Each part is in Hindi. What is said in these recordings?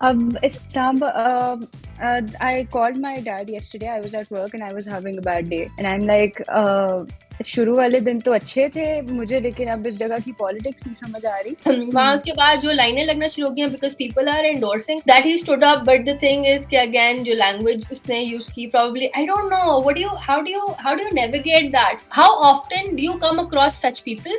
अब I called my dad yesterday. I was at work and I was having a bad day. And I'm like, शुरू वाले दिन तो अच्छे थे मुझे, लेकिन अब इस जगह की पॉलिटिक्स नहीं समझ आ रही। वहाँ उसके बाद जो लाइनें लगना शुरू हो गई हैं because people are endorsing that he stood up, but the thing is कि अगेन जो लैंग्वेज उसने यूज की, probably I don't know what do you how do you navigate that? How often do you come across such people?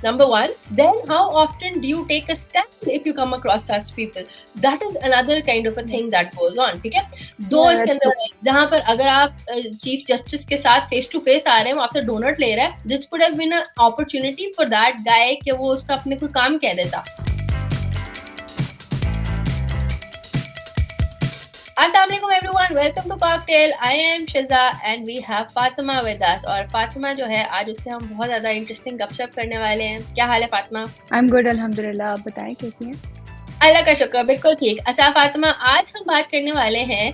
Number one. Then how often do you take a stand if you come across such people? That is another kind of a thing that goes on. ठीक है, दो Yeah, इसके that's अंदर जहां पर अगर आप चीफ जस्टिस के साथ फेस टू फेस आ रहे हैं, वो आपसे डोनट ले रहा है, this could have been a opportunity for that guy कि वो उसका अपने कोई काम कह देता। Assalamualaikum everyone, welcome to Cocktail. I am Shiza and we have Fatima with us. और फातिमा जो है आज उससे हम बहुत ज़्यादा इंटरेस्टिंग गपशप करने वाले हैं। क्या हाल है फातिमा? I'm good, अल्हम्दुलिल्लाह। आप बताएं कैसी हैं? अल्लाह का शुक्र, बिल्कुल ठीक। अच्छा फातिमा, आज हम बात करने वाले हैं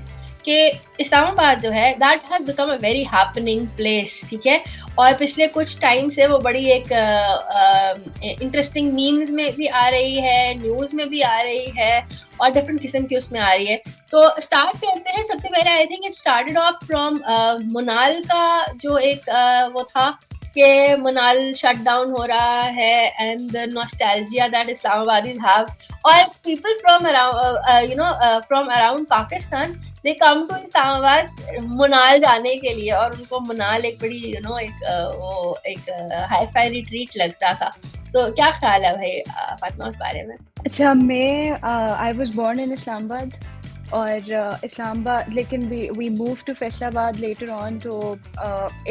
कि इस्लामाबाद जो है that has become a very happening place, ठीक है, और पिछले कुछ टाइम से वो बड़ी एक इंटरेस्टिंग मीम्स में भी आ रही है, न्यूज़ में भी आ रही है और डिफरेंट किस्म की उसमें आ रही है। तो स्टार्ट करते हैं। सबसे पहले I think it started off from Monal का जो एक वो था कि मनाल शट डाउन हो रहा है and the nostalgia that Islamabadis have, और people from around from around Pakistan they come to Islamabad Monal जाने के लिए, और उनको मनाल एक बड़ी वो एक हाई फाई रिट्रीट लगता था। तो क्या ख्याल है भाई फातिमा उस बारे में? अच्छा, मैं I was born in Islamabad और इस्लामाबाद, लेकिन we moved to Faisalabad later on, तो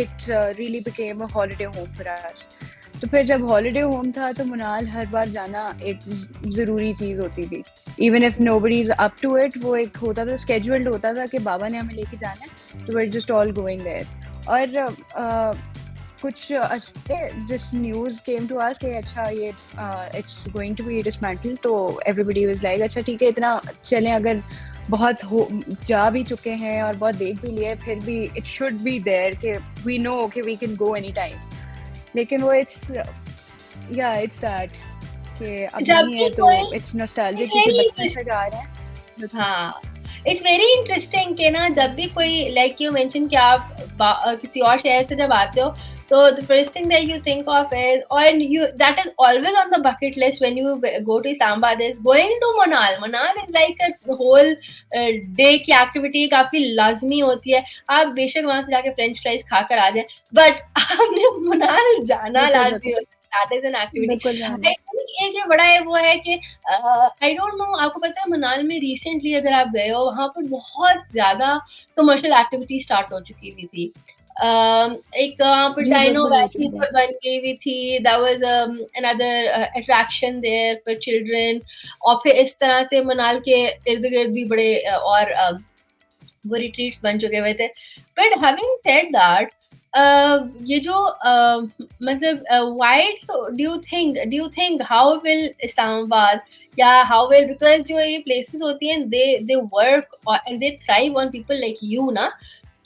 it really became a holiday home for us. तो फिर जब हॉलीडे होम था तो मुनाल हर बार जाना एक ज़रूरी चीज़ होती थी, even if nobody is up to it. वो एक होता था, स्केड्यूल्ड होता था कि बाबा ने हमें लेके जाना है, तो we just all going there. और कुछ अर्से जिस न्यूज़ केम टू अस कि अच्छा ये it's going to be dismantle, तो एवरीबडी वाज लाइक अच्छा ठीक है, इतना चलें, अगर बहुत जा भी चुके हैं और बहुत देख भी लिए, फिर भी इट शुड बी देयर कि वी नो कि we can go any time. लेकिन वो इट्स दैट कि अब नहीं है, तो इट्स नॉस्टैल्जिक क्योंकि बचपन से जा रहे हैं। हाँ, इट्स वेरी इंटरेस्टिंग कि ना जब भी कोई लाइक यू मेंशन कि आप किसी और शहर से जब आते हो, तो the first thing that you think of is, and you that is always on the bucket list when you go to Islamabad, is going to Manal. Manal is like a whole day की एक्टिविटी, काफी लाजमी होती है। आप बेशक वहां से जाके फ्रेंच फ्राइज खाकर आ जाए, बट आपने मनाल जाना लाजमी होता है। That is an activity. I think एक जो बड़ा है वो है कि आई डोंट नो, आपको पता है मनाल में रिसेंटली अगर आप गए हो, वहां पर बहुत ज्यादा कमर्शियल एक्टिविटी स्टार्ट हो चुकी हुई थी। एक वहाँ पर डायनो वैली बन गई हुई थी, that was another attraction there for children, और फिर इस तरह से मनाल के इर्द गिर्द भी बड़े और वो रिट्रीट्स बन चुके हुए थे। बट हैविंग सेड दैट, ये जो मतलब why do you think how will Islamabad या हाउ विल, बिकॉज जो ये प्लेसेस होती हैं they work and they thrive on people like you ना,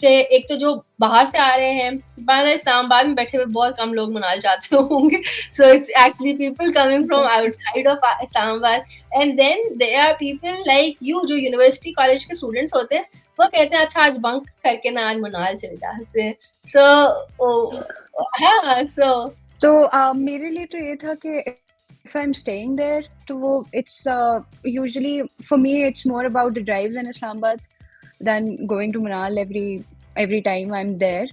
कि एक तो जो बाहर से आ रहे हैं, बाहर इस्लामाबाद में बैठे हुए बहुत कम लोग मनाल जाते होंगे, so it's actually people coming from outside of Islamabad, and then there are people like you जो यूनिवर्सिटी कॉलेज के स्टूडेंट्स होते हैं, वो कहते हैं अच्छा आज बंक करके ना आज मनाल चले जाते हैं। सो हाँ, तो मेरे लिए तो ये था कि if I'm staying there, तो वो it's usually for me it's more about the drives in Islamabad than going to Manal every time I'm there.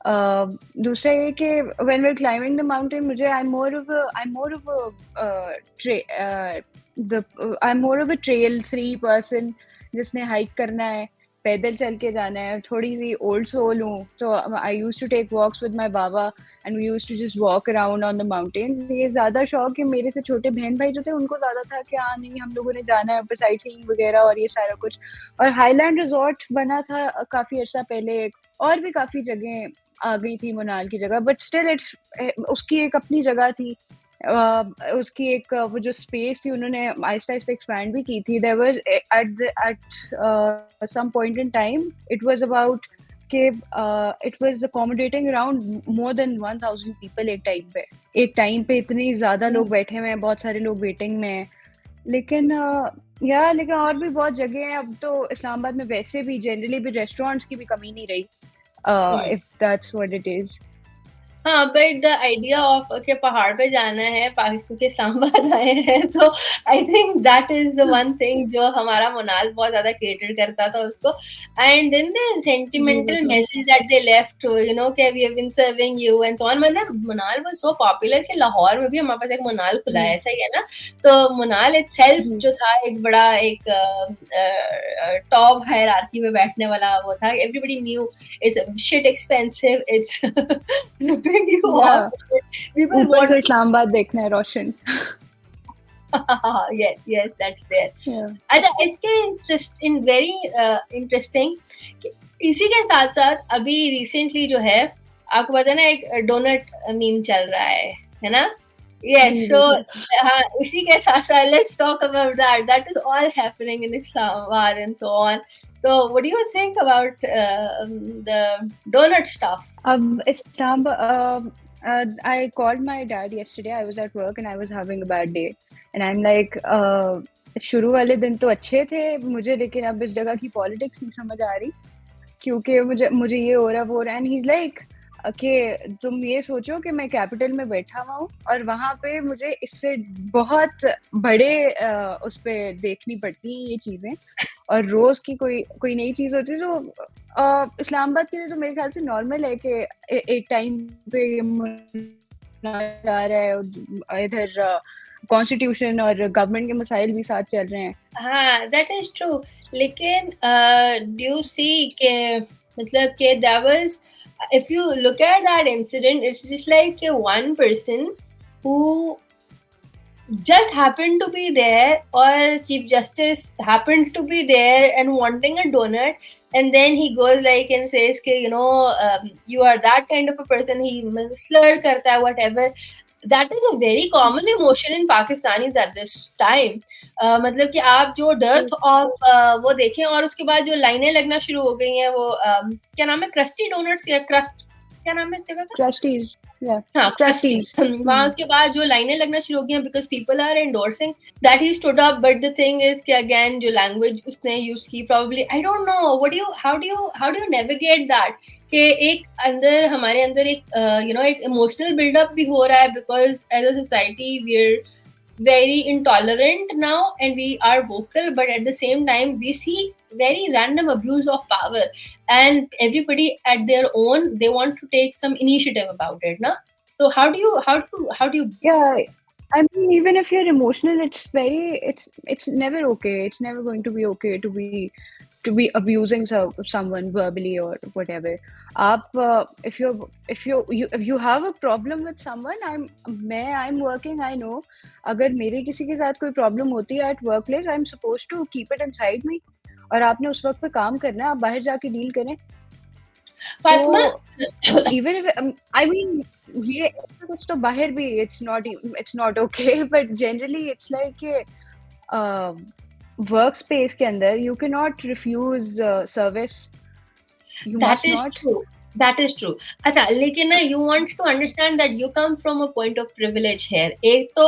दूसरा ये कि when we're climbing the mountain, मुझे I'm more of a trail 3 person जिसने हाइक करना है, पैदल चल के जाना है, थोड़ी सी ओल्ड सोल हूँ, तो I used to take walks with my बाबा and we used to just walk around on the mountains. ये ज़्यादा शौक है मेरे से छोटे बहन भाई जो थे उनको ज़्यादा था कि हाँ नहीं हम लोगों ने जाना है ऊपर साइट सीइंग वगैरह और ये सारा कुछ। और हाईलैंड रिजॉर्ट बना था काफ़ी अर्सा पहले, और भी काफ़ी जगह आ गई थी मनाल की जगह, बट स्टिल उसकी एक अपनी जगह थी। उसकी एक वो जो स्पेस थी उन्होंने आहिस्ता आहिस्ता एक्सपैंड भी की थी। There was at some point in time it was about कि it was accommodating around more than 1000 people एक टाइम पे इतने ज़्यादा लोग बैठे हुए हैं, बहुत सारे लोग वेटिंग में हैं। लेकिन या लेकिन और भी बहुत जगह हैं, अब तो इस्लामाबाद में वैसे भी जनरली भी रेस्टोरेंट्स की भी कमी नहीं रही, if that's what it is. हाँ, बट द आइडिया ऑफ कि पहाड़ पे जाना है पाकिस्तान के इस्लामाबाद आए हैं, तो I think that is the one thing जो हमारा मोनाल बहुत ज्यादा केटर करता था उसको। एंड देन द जी सेंटिमेंटल बिल्कुल। Message that they left, you know, कि we have been serving you and so on. मतलब मोनाल वाज सो पॉपुलर कि लाहौर में भी हमारे पास एक मोनाल खुला जी है, ऐसा ही है ना? तो मोनाल इटसेल्फ जी जो था एक बड़ा एक टॉप हायरार्की में बैठने वाला वो था। Everybody new it's shit expensive, it's ripping you या off. People ऊपर want से इस्लामाबाद देखना है रोशन। yes, yes, that's there. या अच्छा, इसके इन वेरी इंटरेस्टिंग, इसी के साथ साथ अभी रिसेंटली जो है, आपको पता है ना, एक डोनट मीम चल रहा है ना? जी Yes, so बिल्कुल। हाँ, इसी के साथ साथ let's talk about that. That is all happening in Islamabad and so on. So, what do you think about the donut stuff? I called my dad yesterday. I was at work and I was having a bad day. And I'm like, शुरू वाले दिन तो अच्छे थे मुझे, लेकिन अब इस जगह की पॉलिटिक्स नहीं समझ आ रही, क्योंकि मुझे मुझे ये हो रहा वो रहा। एंड ही इज लाइक कि तुम ये सोचो कि मैं कैपिटल में बैठा हुआ हूँ और वहां पे मुझे इससे बहुत बड़े उस पे देखनी पड़ती हैं ये चीजें, और रोज की कोई कोई नई चीज होती है। तो इस्लामाबाद के लिए तो मेरे ख्याल से नॉर्मल है कि एक टाइम पे ये मनाया जा रहा है, और इधर कॉन्स्टिट्यूशन और गवर्नमेंट के मसाइल भी साथ चल रहे हैं। हाँ, that is true. लेकिन do you see के मतलब कि there was, if you look at that incident, it's just like one person who just happened to be there, or Chief Justice happened to be there and wanting a donut, and then he goes like and says कि you know, you are that kind of a person, he slur करता है whatever. That is a very common emotion in Pakistanis at this time. मतलब कि आप जो dearth of वो देखें, और उसके बाद जो लाइनें लगना शुरू हो गई हैं, वो क्या नाम है, क्रस्टी डोनट्स या क्रस्ट, क्या नाम है इस जगह का? ट्रस्टीज, हाँ, क्रस्टी। ट्रस्टीज। वहां उसके बाद जो लाइनें लगना शुरू हो गई हैं, because people are endorsing that he stood up. But the thing is कि अगेन जो लैंग्वेज उसने यूज की, probably I don't know what do you how do you navigate that, कि एक अंदर हमारे अंदर एक यू नो एक इमोशनल बिल्डअप भी हो रहा है, because as a society we are very intolerant now and we are vocal, but at the same time we see very random abuse of power, and everybody at their own, they want to take some initiative about it, na? So how do you Yeah, I mean, even if you're emotional, it's never okay. It's never going to be okay to be abusing someone verbally or whatever. आप if you have a problem with someone, I'm working, I know. अगर मेरे किसी के साथ कोई प्रॉब्लम होती है at workplace, I'm supposed to keep it inside me. और आपने उस वक्त पे काम करना है, आप बाहर जाके डील करें। Fatma? तो इवन इफ आई मीन ये कुछ तो बाहर भी it's not okay, but generally it's like work space के अंदर you can not refuse service, you That must is not. true. That is true. अच्छा, लेकिन ना, you want to understand that you come from a point of privilege here. एक तो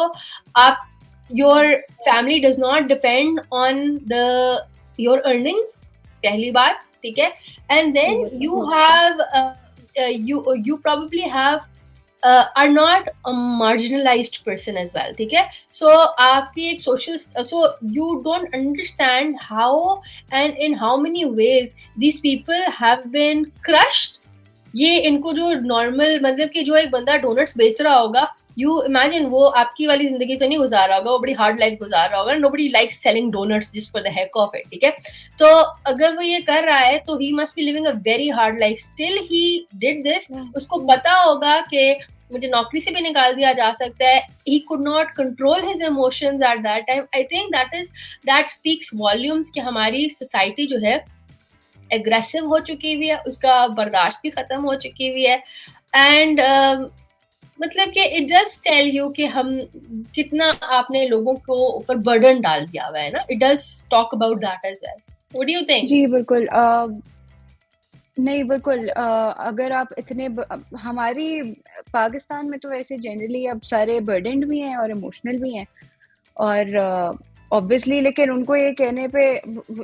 आप, your family does not depend on your earnings, पहली बात, ठीक है? And then you have you probably have are not a marginalized person as well, ठीक है? So आपकी एक social, so you don't understand how and in how many ways these people have been crushed. ये इनको जो नॉर्मल, मतलब कि जो एक बंदा डोनट्स बेच रहा होगा, यू इमेजिन वो आपकी वाली जिंदगी तो नहीं गुजार रहा होगा, वो बड़ी हार्ड लाइफ गुजार रहा होगा। Nobody likes selling donuts just for the heck of it, ठीक है? तो अगर वो ये कर रहा है तो he must be living a very hard life, still he did this. उसको पता होगा कि मुझे नौकरी से भी निकाल दिया जा सकता है। he could not control his emotions at that time. I think that speaks volumes कि हमारी सोसाइटी जो है एग्रेसिव हो चुकी हुई है, उसका बर्दाश्त भी खत्म हो चुकी हुई है। एंड मतलब कि इट डज टेल यू कि हम कितना आपने लोगों को ऊपर बर्डन डाल दिया हुआ है ना। It does talk about that as well. What do you think? जी बिल्कुल। नहीं बिल्कुल, अगर आप इतने हमारी पाकिस्तान में तो वैसे जनरली अब सारे बर्डनड भी हैं और इमोशनल भी हैं, और ऑब्वियसली, लेकिन उनको ये कहने पे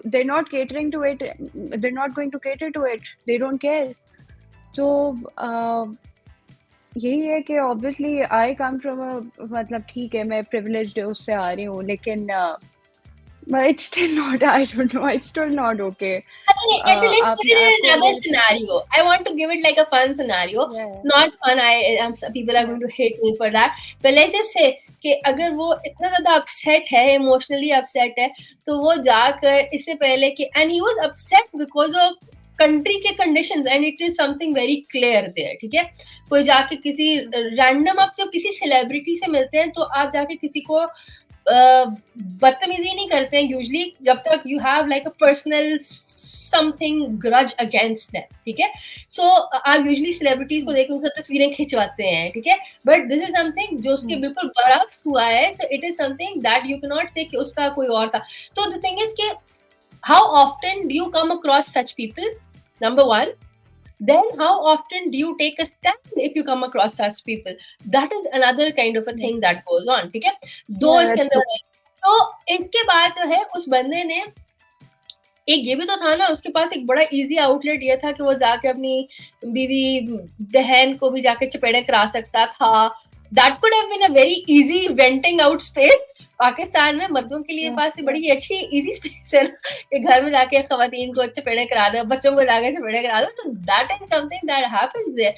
they not catering to it, they not going to cater to it, they don't care. तो यही है कि obviously I come from a, मतलब ठीक है मैं प्रिविलेज्ड उससे आ रही हूँ, लेकिन but it's still not, I don't know, it's still not okay. Let's आप put it in आपको another अगर scenario. I want to give it like a fun scenario. yeah, Not fun. Some people are yeah, going to hate me for that. But let's just say कि अगर वो इतना ज्यादा अपसेट है, इमोशनली अपसेट है, तो वो जाकर इससे पहले कि and he was upset because of country के conditions and it is something very clear there, ठीक है। कोई जाके किसी रैंडम, आप जब किसी सेलिब्रिटी से मिलते हैं तो आप जाके किसी को बदतमीजी नहीं करते हैं यूजली, जब तक you have like a personal something grudge against them, ठीक है। सो आप यूजली सेलिब्रिटीज को देख उनसे तस्वीरें खिंचवाते हैं, ठीक है, बट दिस इज समथिंग जो उसके बिल्कुल बरक्स हुआ है। So it is something that you can not से कि उसका कोई और था। तो द थिंग इज कि how often do you come across such people, number one. Then how often do you take a stand if you come across such people? That is another kind of a thing that goes on, ठीक है। दो yeah, इसके that's अंदर है। तो इसके बाद जो है उस बंदे ने एक ये भी तो था ना, उसके पास एक बड़ा इजी आउटलेट ये था कि वो जाके अपनी बीवी बहन को भी जाके चपेड़े करा सकता था। That could have been a very easy venting out space. Pakistan में मर्दों के लिए पास बड़ी अच्छी इजी स्पेस है कि घर में जाके खवातीन को चपेड़े करा दो, बच्चों को जाके चपेड़े करा दो। तो that is something that happens there.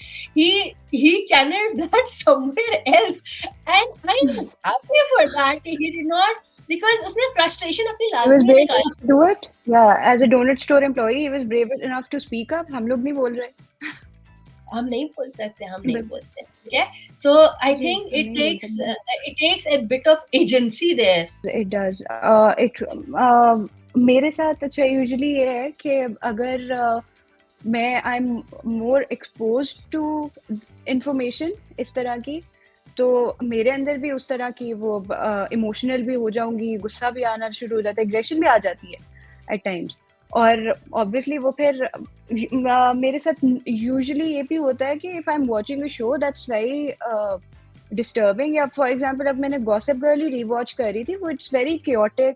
he channeled that somewhere else and I am happy for that he did not, because उसने frustration अपनी he was लाजमी brave निकाली। enough to do it. Yeah, as a donut store employee, he was brave enough to speak up. हम लोग नहीं बोल रहे। हम नहीं बोल सकते, हम नहीं बिल- बोलते, ठीक है। सो आई जी, थिंक नहीं बोल सकते। it takes a bit of agency there. It does. मेरे साथ अच्छा यूजुअली ये है कि अगर मैं I am more expose to information इस तरह की, तो मेरे अंदर भी उस तरह की वो इमोशनल भी हो जाऊंगी, गुस्सा भी आना शुरू हो जाता है, एग्रेशन भी आ जाती है एट टाइम्स। और ऑब्वियसली वो फिर मेरे साथ यूजुअली ये भी होता है कि if I am watching a show that's very disturbing, या फॉर एग्जांपल अब मैंने गॉसिप गर्ल ही रीवॉच कर रही थी, वो इट्स वेरी क्योटिक,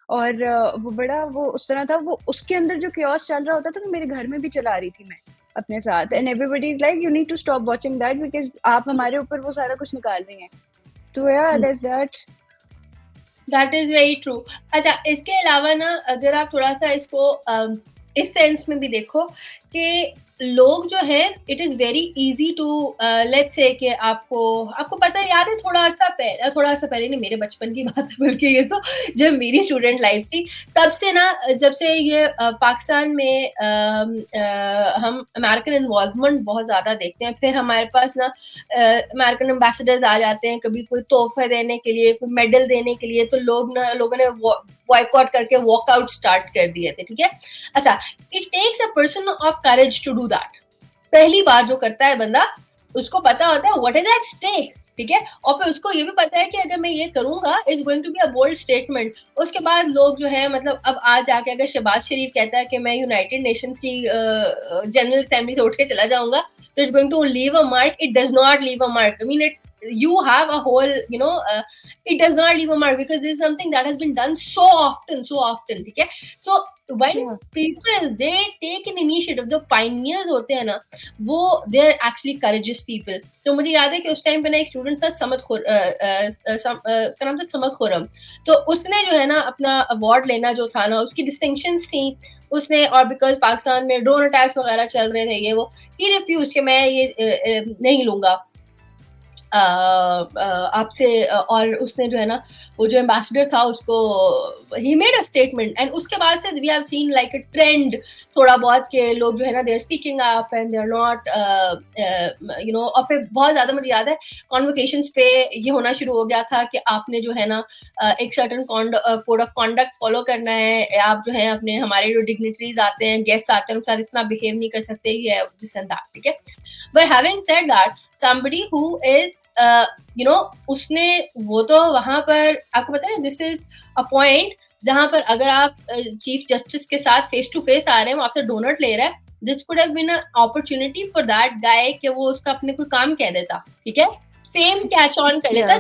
और वो बड़ा वो उस तरह था, वो उसके अंदर जो क्योस चल रहा होता था वो मेरे घर में भी चला रही थी मैं अपने साथ, and everybody is like you need to stop watching that because आप हमारे ऊपर वो सारा कुछ निकाल रही हैं। तो या that's that is very true. अच्छा, इसके अलावा ना अगर आप थोड़ा सा इसको इस सेंस में भी देखो कि लोग जो है it is very easy to let's say कि आपको पता है, याद है थोड़ा अर्सा पहले नहीं, मेरे बचपन की बात है बल्कि ये तो जब मेरी स्टूडेंट लाइफ थी तब से ना, जब से ये पाकिस्तान में हम अमेरिकन इन्वॉल्वमेंट बहुत ज्यादा देखते हैं, फिर हमारे पास ना अमेरिकन एम्बेसडर्स आ जाते हैं, कभी कोई तोहफा देने के लिए, कोई मेडल देने के लिए, तो लोगों ने बॉयकॉट करके वॉकआउट स्टार्ट कर दिए थे, ठीक है। अच्छा, it takes a person of courage to do that. पहली बार जो करता है बंदा, उसको पता होता है व्हाट इज एट स्टेक, ठीक है, और फिर उसको ये भी पता है कि अगर मैं ये करूंगा it's going to be a bold statement. उसके बाद लोग जो है, मतलब अब आज जाके अगर शहबाज शरीफ कहता है कि मैं यूनाइटेड नेशंस की जनरल असेंबली से उठ के चला जाऊंगा, तो it's going to leave a mark. It does not leave a mark. I mean it, you have a whole, it does not leave a mark because this is something that has been done so often, ठीक है। So when people they take an initiative, जो pioneers होते हैं ना, वो they are actually courageous people। तो मुझे याद है कि उस टाइम पे ना एक स्टूडेंट था उसका नाम था समद खुरम। तो उसने जो है ना अपना अवार्ड लेना जो था ना, उसकी डिस्टिंक्शंस थी उसने, और बिकॉज पाकिस्तान में ड्रोन अटैक्स वगैरह चल रहे थे, ये वो, ही रिफ्यूज कि मैं ये नहीं लूंगा आपसे। और उसने जो है ना, वो जो एम्बेसडर था उसको ही मेड अ स्टेटमेंट, एंड उसके बाद से we have seen like a trend थोड़ा बहुत के लोग जो है ना they are speaking up and they are not और फिर बहुत ज्यादा मुझे याद है कॉन्वोकेशंस पे ये होना शुरू हो गया था कि आपने जो है ना एक certain code of conduct follow करना है, आप जो है अपने हमारे जो डिग्निटरीज आते हैं, गेस्ट आते हैं, उनके साथ इतना बिहेव नहीं कर सकते, ये दिस एंड दैट, ठीक है। But having said that, somebody who is उसने वो तो वहां पर आपको पता है दिस इज अ पॉइंट जहां पर अगर आप चीफ जस्टिस के साथ फेस टू फेस आ रहे हैं, वो आपसे डोनट ले रहा है, this could have been a opportunity for that guy कि वो उसका अपने कोई काम कह देता, ठीक है। सेम कैच ऑन कर लेता.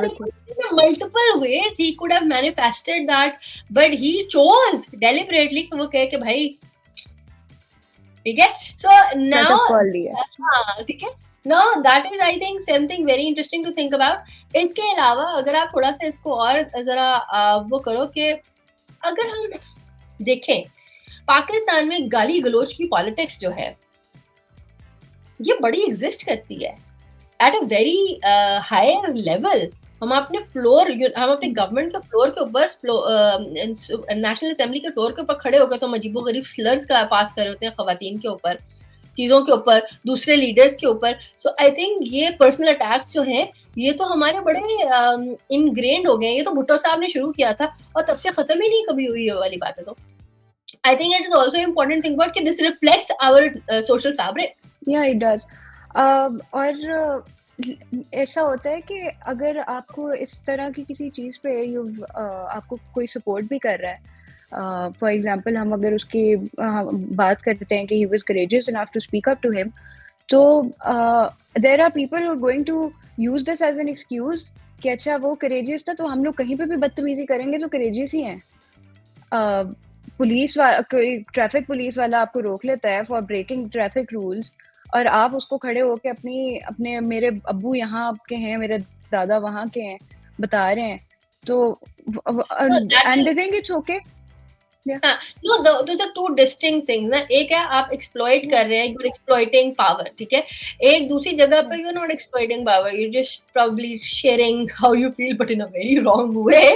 Multiple ways he could have manifested that, but he chose deliberately कि वो कहे कि भाई ठीक है. सो नाउ हाँ ठीक है. No, that is I think something very interesting to think about. इसके अलावा अगर आप थोड़ा सा इसको और जरा वो करो कि अगर हम देखें पाकिस्तान में गाली गलोच की पॉलिटिक्स जो है ये बड़ी एग्जिस्ट करती है at a very higher level. हम अपने गवर्नमेंट के फ्लोर के ऊपर नेशनल असेंबली के फ्लोर के ऊपर खड़े होकर तो अजीबोगरीब स्लर्स का पास कर रहे होते हैं खवातीन के ऊपर, चीजों के ऊपर, दूसरे लीडर्स के ऊपर. सो आई थिंक ये पर्सनल अटैक्स जो हैं ये तो हमारे बड़े इनग्रेन्ड हो गए हैं. ये तो भुट्टो साहब ने शुरू किया था और तब से खत्म ही नहीं कभी हुई ये वाली बात है. तो I think it is also important thing about कि this reflects our social fabric. Yeah it does. और ऐसा होता है कि अगर आपको इस तरह की किसी चीज़ पे आपको कोई सपोर्ट भी कर रहा है, फॉर एग्जांपल हम अगर उसकी बात करते हैं कि he was courageous enough to speak up to him, तो there are people who are going to use this as an excuse कि अच्छा वो करेजियस था तो हम लोग कहीं पे भी बदतमीजी करेंगे तो करेजियस ही हैं. कोई ट्रैफिक पुलिस वाला आपको रोक लेता है फॉर ब्रेकिंग ट्रैफिक रूल्स और आप उसको खड़े होके अपने मेरे अब्बू यहाँ के हैं, मेरे दादा वहाँ के हैं बता रहे हैं, तो एंड दे देंगे छोके. No, those are two distinct things ना. एक है आप exploit कर रहे हैं, you're exploiting power, ठीक है. एक दूसरी जगह पे you're not exploiting power, you're just probably sharing how you feel, but in a very wrong way.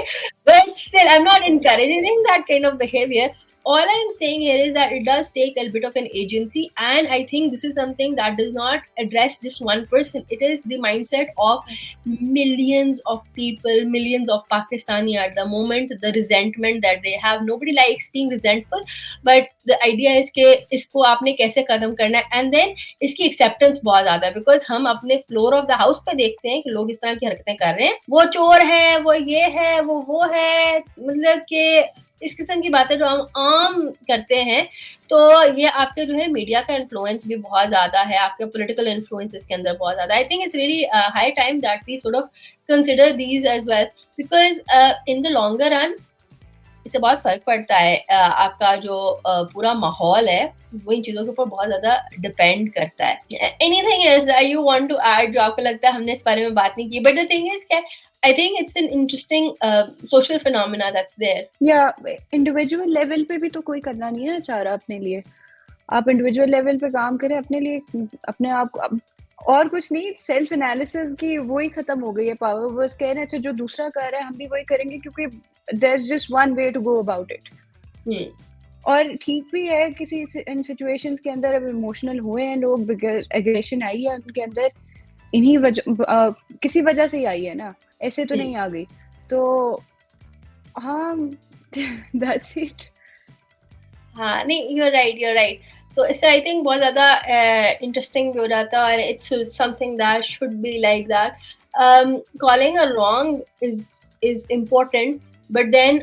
But still, I'm not encouraging that kind of behavior. All I'm saying here is that it does take a bit of an agency, and I think this is something that does not address just one person. It is the mindset of millions of people, millions of Pakistani at the moment, the resentment that they have. Nobody likes being resentful, but the idea is कि इसको आपने कैसे खत्म करना है, and then इसकी acceptance बहुत ज़्यादा है, because हम अपने floor of the house पे देखते हैं कि लोग इस तरह की हरकतें कर रहे हैं, वो चोर है, वो ये है, वो है, मतलब कि इस किस्म की बातें जो हम आम करते हैं. तो ये आपके जो है मीडिया का इन्फ्लुएंस भी बहुत ज्यादा है, आपके पॉलिटिकल इन्फ्लुएंस इसके अंदर बहुत ज्यादा. I think it's really high time that we sort of consider these as well, because in the longer run इससे बहुत फर्क पड़ता है. आपका जो पूरा माहौल है वो इन चीजों के ऊपर बहुत ज्यादा डिपेंड करता है. Anything else you want to add जो आपको लगता है हमने इस बारे में बात नहीं की? बट द थिंग इज क्या, I think it's an interesting social phenomena that's there. Yeah, individual level पे भी तो कोई करना नहीं है चाह रहा अपने लिए. आप individual level पे काम करें अपने लिए, अपने आप को, और कुछ नहीं. सेल्फ एनालिसिस की वही खत्म हो गई है पावर. बस कह रहे हैं जो दूसरा कर रहा है हम भी वही करेंगे, क्योंकि there's just one way to go about it. और ठीक भी है किसी इन सिचुएशंस के अंदर अब इमोशनल हुए हैं लोग, एग्रेशन आई है उनके अंदर, इन्हीं वजह किसी वजह से ही आई है ना, ऐसे तो नहीं आ गई. तो हाँ, that's it. हाँ नहीं, you're right. तो इससे आई थिंक बहुत ज़्यादा इंटरेस्टिंग भी हो जाता है, और it's something that should be like that. Calling a wrong is important, but then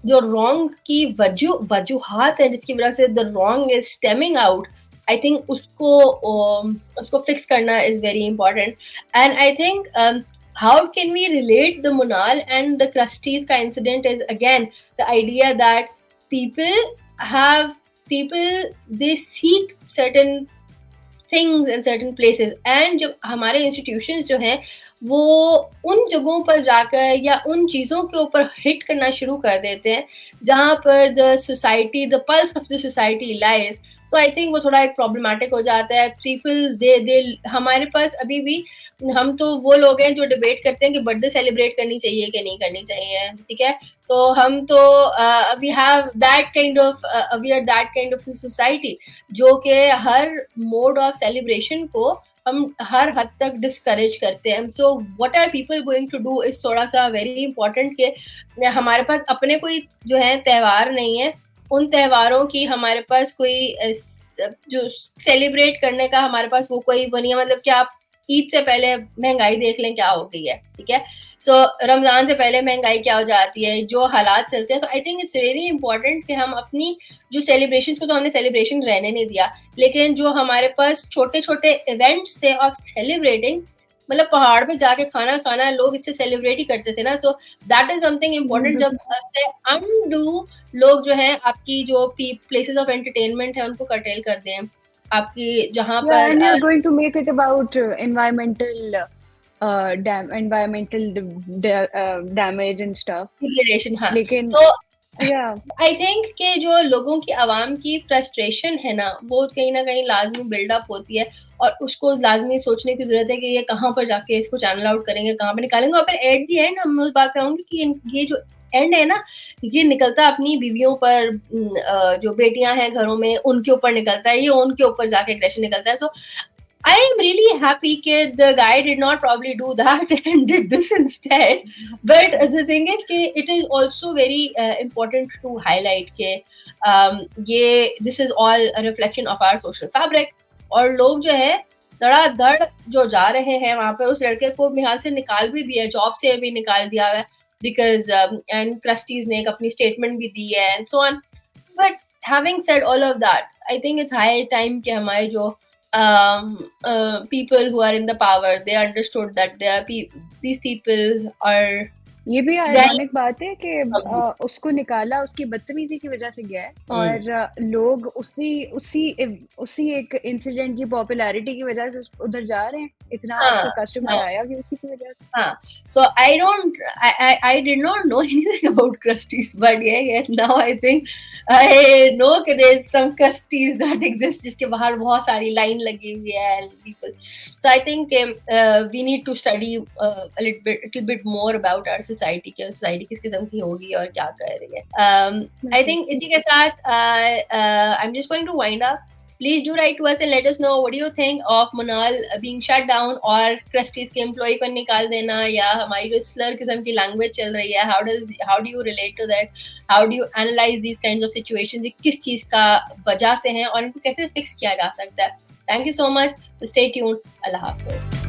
जो रॉन्ग की वजूहात है जिसकी वजह से the wrong is stemming out, I think उसको फिक्स करना is very important. And I think how can we relate the Munal and the Krusties ka incident is again the idea that they seek certain things in certain places, and जब हमारे institutions जो हैं वो उन जगहों पर जाकर या उन चीज़ों के ऊपर हिट करना शुरू कर देते हैं जहाँ पर the pulse of the society lies. तो आई थिंक वो थोड़ा एक प्रॉब्लमेटिक हो जाता है. पीपल दे हमारे पास अभी भी हम तो वो लोग हैं जो डिबेट करते हैं कि बर्थडे सेलिब्रेट करनी चाहिए कि नहीं करनी चाहिए, ठीक है. तो हम तो we have that kind of society जो कि हर मोड ऑफ सेलिब्रेशन को हम हर हद तक डिस्करेज करते हैं. So what are people going to do is थोड़ा सा वेरी इंपॉर्टेंट कि हमारे पास अपने कोई जो है त्यौहार नहीं है, उन त्योहारों की हमारे पास कोई जो सेलिब्रेट करने का हमारे पास वो कोई वो नहीं है. मतलब कि आप ईद से पहले महंगाई देख लें क्या हो गई है, ठीक है. सो रमजान से पहले महंगाई क्या हो जाती है, जो हालात चलते हैं. तो I think it's really important कि हम अपनी जो सेलिब्रेशंस को, तो हमने सेलिब्रेशन रहने नहीं दिया, लेकिन जो हमारे पास छोटे छोटे इवेंट्स थे ऑफ सेलिब्रेटिंग, मतलब पहाड़ पे जाके खाना खाना लोग इससे सेलिब्रेट ही करते थे ना, so that is something important. जब से अनडू लोग जो है आपकी जो प्लेसेस ऑफ एंटरटेनमेंट है उनको कर्टेल कर दें, आपकी जहाँ Yeah, पर and you're going to make it about environmental damage and stuff. Degradation, हाँ। लेकिन तो yeah, आई थिंक कि जो लोगों की आवाम की फ्रस्ट्रेशन है ना, वो कहीं ना कहीं लाजमी बिल्डअप होती है, और उसको लाजमी सोचने की जरूरत है कि ये कहाँ पर जाके इसको चैनल आउट करेंगे, कहाँ पर निकालेंगे, और फिर एट दी एंड हम उस बात पे आऊंगी कि ये जो एंड है ना, ये निकलता अपनी बीवियों पर, जो बेटियां हैं घरों में उनके ऊपर निकलता है, ये उनके ऊपर जाके एग्रेशन निकलता है। सो I am really happy that the guy did not probably do that and did this instead. But the thing is that it is also very important to highlight that this is all a reflection of our social fabric. और लोग जो है धड़ाधड़ जो जा रहे हैं वहां पे, उस लड़के को यहाँ से निकाल भी दिया, जॉब से भी निकाल दिया है, बिकॉज एंड ट्रस्टीज ने एक अपनी स्टेटमेंट भी दी है and so on. But having said all of that, I think it's high time कि हमारे जो people who are in the power, they understood that there are these people are ये भी very आयरॉनिक बात है कि उसको निकाला उसकी बदतमीजी की वजह से गया है, और लोग उसी एक इंसिडेंट की पॉपुलैरिटी की वजह से उधर जा रहे हैं, इतना आपका कस्टमर आया भी उसी की वजह से। हाँ, so I did not know anything about crusties, but yeah, now I think I know that there's some crusties that exist जिसके बाहर बहुत सारी लाइन लगी हुई है and people. So I think we need to study a little bit more about our society, कि society किस किस्म की होगी और क्या कर रही है। I think इसी के साथ I'm just going to wind up. Please do write to us and let us know what do you think of Manal being shut down और Krusty's के employee को निकाल देना, या हमारी जो slur किस्म की language चल रही है, how do you relate to that, how do you analyze these kinds of situations, किस चीज का वजह से हैं और इनको कैसे fix किया जा सकता है। Thank you so much. Stay tuned. Allah Hafiz.